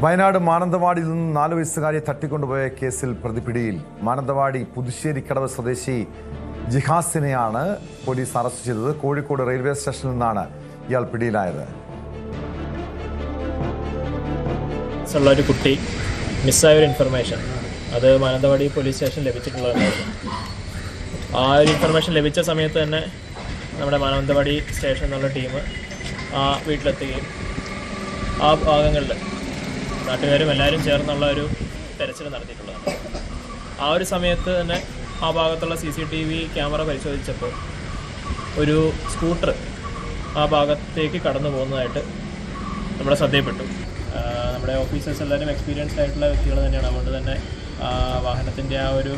വയനാട് മാനന്തവാടിയിൽ നിന്ന് 4 വയസ്സുകാരിയെ തട്ടിക്കൊണ്ടുപോയ കേസിൽ പ്രതിപിടിയിൽ. മാനന്തവാടി പുതുശ്ശേരിക്കടവ് സ്വദേശി ജിഹാസിനെയാണ് പോലീസ് അറസ്റ്റ് ചെയ്തത്. കോഴിക്കോട് റെയിൽവേ സ്റ്റേഷനിൽ നിന്നാണ് ഇയാൾ പിടിയിലായത്. ഒരു കുട്ടി മിസ്സായ ഒരു ഇൻഫർമേഷൻ അത് മാനന്തവാടി പോലീസ് സ്റ്റേഷൻ ലഭിച്ചിട്ടുള്ളതായിരുന്നു. ആ ഒരു ഇൻഫർമേഷൻ ലഭിച്ച സമയത്ത് തന്നെ നമ്മുടെ മാനന്തവാടി സ്റ്റേഷൻ എന്നുള്ള ടീം ആ വീട്ടിലെത്തുകയും ആ ഭാഗങ്ങളിൽ നാട്ടുകാരും എല്ലാവരും ചേർന്നുള്ള ഒരു തെരച്ചിൽ നടത്തിയിട്ടുള്ളതാണ്. ആ ഒരു സമയത്ത് തന്നെ ആ ഭാഗത്തുള്ള CCTV ക്യാമറ പരിശോധിച്ചപ്പോൾ ഒരു സ്കൂട്ടർ ആ ഭാഗത്തേക്ക് കടന്നു പോകുന്നതായിട്ട് നമ്മുടെ ശ്രദ്ധയിൽപ്പെട്ടു. നമ്മുടെ ഓഫീസേഴ്സ് എല്ലാവരും എക്സ്പീരിയൻസ്ഡ് ആയിട്ടുള്ള വ്യക്തികൾ തന്നെയാണ്. അതുകൊണ്ട് തന്നെ വാഹനത്തിൻ്റെ ആ ഒരു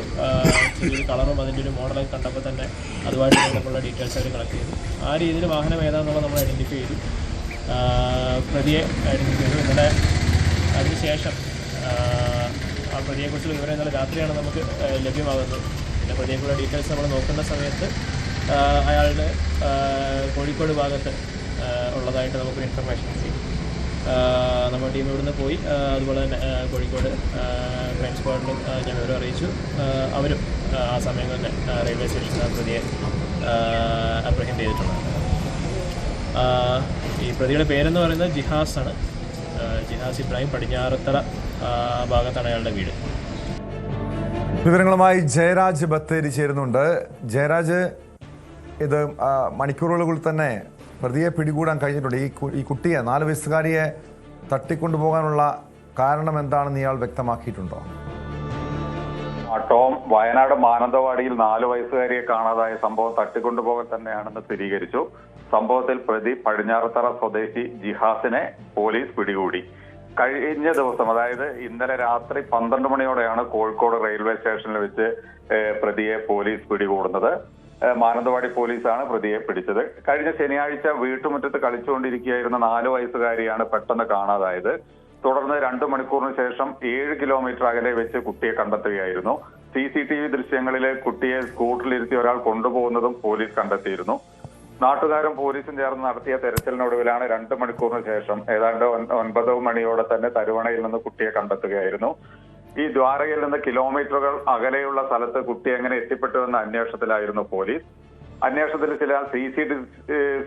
ചെറിയൊരു കളറും അതിൻ്റെ ഒരു മോഡലൊക്കെ കണ്ടപ്പോൾ തന്നെ അതുമായിട്ട് ബന്ധമുള്ള ഡീറ്റെയിൽസ് അവർ കളക്ട് ചെയ്തു. ആ രീതിയിൽ വാഹനം ഏതാണെന്നുള്ളത് നമ്മൾ ഐഡൻറ്റിഫൈ ചെയ്തു, പ്രതിയെ ഐഡൻറ്റിഫൈ ചെയ്തു. ഇന്നലെ അതിനുശേഷം ആ പ്രതിയെക്കുറിച്ചുള്ള വിവരം ഇന്നലെ രാത്രിയാണ് നമുക്ക് ലഭ്യമാകുന്നത്. പിന്നെ പ്രതിയെക്കുറിച്ചുള്ള ഡീറ്റെയിൽസ് നമ്മൾ നോക്കുന്ന സമയത്ത് അയാളുടെ കോഴിക്കോട് ഭാഗത്ത് ഉള്ളതായിട്ട് നമുക്കൊരു ഇൻഫർമേഷൻ കിട്ടി. നമ്മുടെ ടീം ഇവിടുന്ന് പോയി അതുപോലെ തന്നെ കോഴിക്കോട് ക്രൈം സ്ക്വാഡിൽ ഞാൻ വിവരം അറിയിച്ചു. അവരും ആ സമയം തന്നെ റെയിൽവേ സ്റ്റേഷനിൽ പ്രതിയെ അപ്രഹെൻഡ് ചെയ്തിട്ടുണ്ട്. ഈ പ്രതിയുടെ പേരെന്ന് പറയുന്നത് ജിഹാസ് ആണ്. ജിഹാസ് ഇബ്രാഹിം, പടിഞ്ഞാറത്തറ ഭാഗത്താണ് അയാളുടെ വീട്. വിവരങ്ങളുമായി ജയരാജ് ബത്തേരി ചേരുന്നുണ്ട്. ജയരാജ്, ഇത് മണിക്കൂറുകളിൽ തന്നെ പ്രതിയെ പിടികൂടാൻ കഴിഞ്ഞിട്ടുണ്ട്. ഈ കുട്ടിയെ 4 വയസ്സുകാരിയെ തട്ടിക്കൊണ്ടുപോകാനുള്ള കാരണം എന്താണെന്ന് ഇയാൾ വ്യക്തമാക്കിയിട്ടുണ്ടോ? ടോം, വയനാട് മാനന്തവാടിയിൽ 4 വയസ്സുകാരിയെ കാണാതായ സംഭവം തട്ടിക്കൊണ്ടുപോകൽ തന്നെയാണെന്ന് സ്ഥിരീകരിച്ചു. സംഭവത്തിൽ പ്രതി പടിഞ്ഞാറത്തറ സ്വദേശി ജിഹാസിനെ പോലീസ് പിടികൂടി. കഴിഞ്ഞ ദിവസം, അതായത് ഇന്നലെ രാത്രി 12 മണിയോടെയാണ് കോഴിക്കോട് റെയിൽവേ സ്റ്റേഷനിൽ വെച്ച് പ്രതിയെ പോലീസ് പിടികൂടുന്നത്. മാനന്തവാടി പോലീസാണ് പ്രതിയെ പിടിച്ചത്. കഴിഞ്ഞ ശനിയാഴ്ച വീട്ടുമുറ്റത്ത് കളിച്ചുകൊണ്ടിരിക്കുകയായിരുന്ന 4 വയസ്സുകാരിയാണ് പെട്ടെന്ന് കാണാതായത്. തുടർന്ന് 2 മണിക്കൂറിന് ശേഷം 7 കിലോമീറ്റർ അകലെ വെച്ച് കുട്ടിയെ കണ്ടെത്തുകയായിരുന്നു. CCTV ദൃശ്യങ്ങളിലെ കുട്ടിയെ സ്കൂട്ടറിലിരുത്തി ഒരാൾ കൊണ്ടുപോകുന്നതും പോലീസ് കണ്ടെത്തിയിരുന്നു. നാട്ടുകാരും പോലീസും ചേർന്ന് നടത്തിയ തെരച്ചിലിനൊടുവിലാണ് 2 മണിക്കൂറിന് ശേഷം ഏതാണ്ട് 9 മണിയോടെ തന്നെ തരുവണയിൽ നിന്ന് കുട്ടിയെ കണ്ടെത്തുകയായിരുന്നു. ഈ ദ്വാരകയിൽ നിന്ന് കിലോമീറ്ററുകൾ അകലെയുള്ള സ്ഥലത്ത് കുട്ടി എങ്ങനെ എത്തിപ്പെട്ടുവെന്ന അന്വേഷണത്തിലായിരുന്നു പോലീസ്. അന്വേഷണത്തിൽ ചില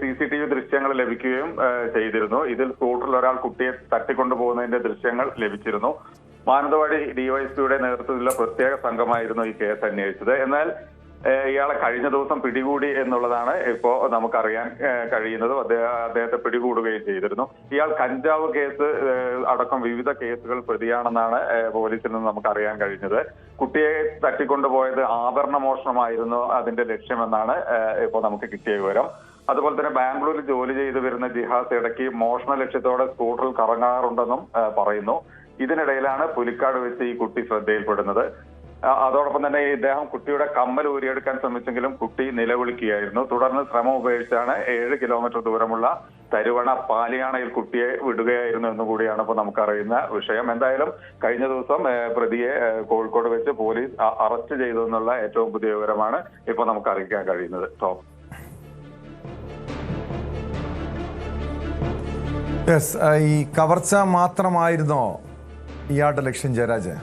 CCTV ദൃശ്യങ്ങൾ ലഭിക്കുകയും ചെയ്തിരുന്നു. ഇതിൽ സ്കൂട്ടറിൽ ഒരാൾ കുട്ടിയെ തട്ടിക്കൊണ്ടുപോകുന്നതിന്റെ ദൃശ്യങ്ങൾ ലഭിച്ചിരുന്നു. മാനന്തവാടി DYSPയുടെ നേതൃത്വത്തിലുള്ള പ്രത്യേക സംഘമായിരുന്നു ഈ കേസ് അന്വേഷിച്ചത്. എന്നാൽ ഇയാളെ കഴിഞ്ഞ ദിവസം പിടികൂടി എന്നുള്ളതാണ് ഇപ്പോൾ നമുക്കറിയാൻ കഴിയുന്നത്. അദ്ദേഹത്തെ പിടികൂടുകയും ചെയ്തിരുന്നു. ഇയാൾ കഞ്ചാവ് കേസ് അടക്കം വിവിധ കേസുകൾ പ്രതിയാണെന്നാണ് പോലീസിൽ നിന്ന് നമുക്കറിയാൻ കഴിഞ്ഞത്. കുട്ടിയെ തട്ടിക്കൊണ്ടുപോയത് ആഭരണ മോഷണമായിരുന്നു അതിന്റെ ലക്ഷ്യമെന്നാണ് ഇപ്പോൾ നമുക്ക് കിട്ടിയ വിവരം. അതുപോലെ തന്നെ ബാംഗ്ലൂരിൽ ജോലി ചെയ്തു വരുന്ന ജിഹാസ് ഇടയ്ക്ക് മോഷണ ലക്ഷ്യത്തോടെ സ്കൂട്ടറിൽ കറങ്ങാറുണ്ടെന്നും പറയുന്നു. ഇതിനിടയിലാണ് പുലിക്കാട് വെച്ച് ഈ കുട്ടി ശ്രദ്ധയിൽപ്പെടുന്നത്. അതോടൊപ്പം തന്നെ ഇദ്ദേഹം കുട്ടിയുടെ കമ്മൽ ഊരിയെടുക്കാൻ ശ്രമിച്ചെങ്കിലും കുട്ടി നിലവിളിക്കുകയായിരുന്നു. തുടർന്ന് ശ്രമം ഉപേക്ഷിച്ചാണ് 7 കിലോമീറ്റർ ദൂരമുള്ള തരുവണ പാലിയാണയിൽ കുട്ടിയെ വിടുകയായിരുന്നു എന്നുകൂടിയാണ് ഇപ്പോൾ നമുക്കറിയുന്ന വിഷയം. എന്തായാലും കഴിഞ്ഞ ദിവസം പ്രതിയെ കോഴിക്കോട് വെച്ച് പോലീസ് അറസ്റ്റ് ചെയ്തു എന്നുള്ള ഏറ്റവും പുതിയ വിവരമാണ് ഇപ്പോൾ നമുക്ക് അറിയിക്കാൻ കഴിയുന്നത്. ഈ കവർച്ച മാത്രമായിരുന്നോ ഇയാളുടെ ലക്ഷ്യം, ജയരാജ്?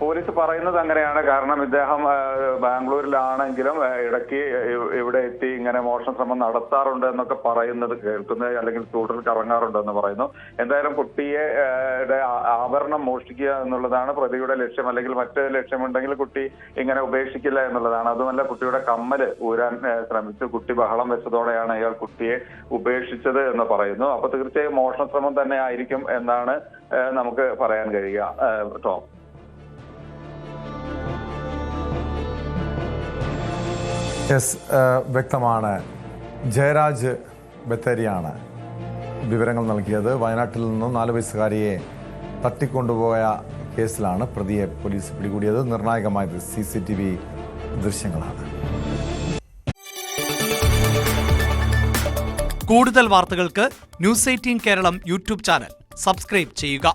പോലീസ് പറയുന്നത് അങ്ങനെയാണ്. കാരണം ഇദ്ദേഹം ബാംഗ്ലൂരിലാണെങ്കിലും ഇടയ്ക്ക് ഇവിടെ എത്തി ഇങ്ങനെ മോഷണ ശ്രമം നടത്താറുണ്ട് എന്നൊക്കെ പറയുന്നത് കേൾക്കുന്നത്, അല്ലെങ്കിൽ സ്കൂട്ടറിൽ കറങ്ങാറുണ്ടെന്ന് പറയുന്നു. എന്തായാലും കുട്ടിയെ ആഭരണം മോഷ്ടിക്കുക എന്നുള്ളതാണ് പ്രതിയുടെ ലക്ഷ്യം, അല്ലെങ്കിൽ മറ്റ് ലക്ഷ്യമുണ്ടെങ്കിൽ കുട്ടി ഇങ്ങനെ ഉപേക്ഷിക്കില്ല എന്നുള്ളതാണ്. അതുമല്ല, കുട്ടിയുടെ കമ്മല് ഊരാൻ ശ്രമിച്ചു. കുട്ടി ബഹളം വെച്ചതോടെയാണ് അയാൾ കുട്ടിയെ ഉപേക്ഷിച്ചത് എന്ന് പറയുന്നു. അപ്പൊ തീർച്ചയായും മോഷണ ശ്രമം തന്നെ ആയിരിക്കും എന്നാണ് നമുക്ക് പറയാൻ കഴിയുക. ടോം, വ്യക്തമാണ്. ജയരാജ് ബത്തേരിയാണ് വിവരങ്ങൾ നൽകിയത്. വയനാട്ടിൽ നിന്നും 4 വയസ്സുകാരിയെ തട്ടിക്കൊണ്ടുപോയ കേസിലാണ് പ്രതിയെ പോലീസ് പിടികൂടിയത്. നിർണായകമായത് CCTV ദൃശ്യങ്ങളാണ്. കൂടുതൽ വാർത്തകൾക്ക് News 18 Keralam YouTube channel subscribe ചെയ്യുക.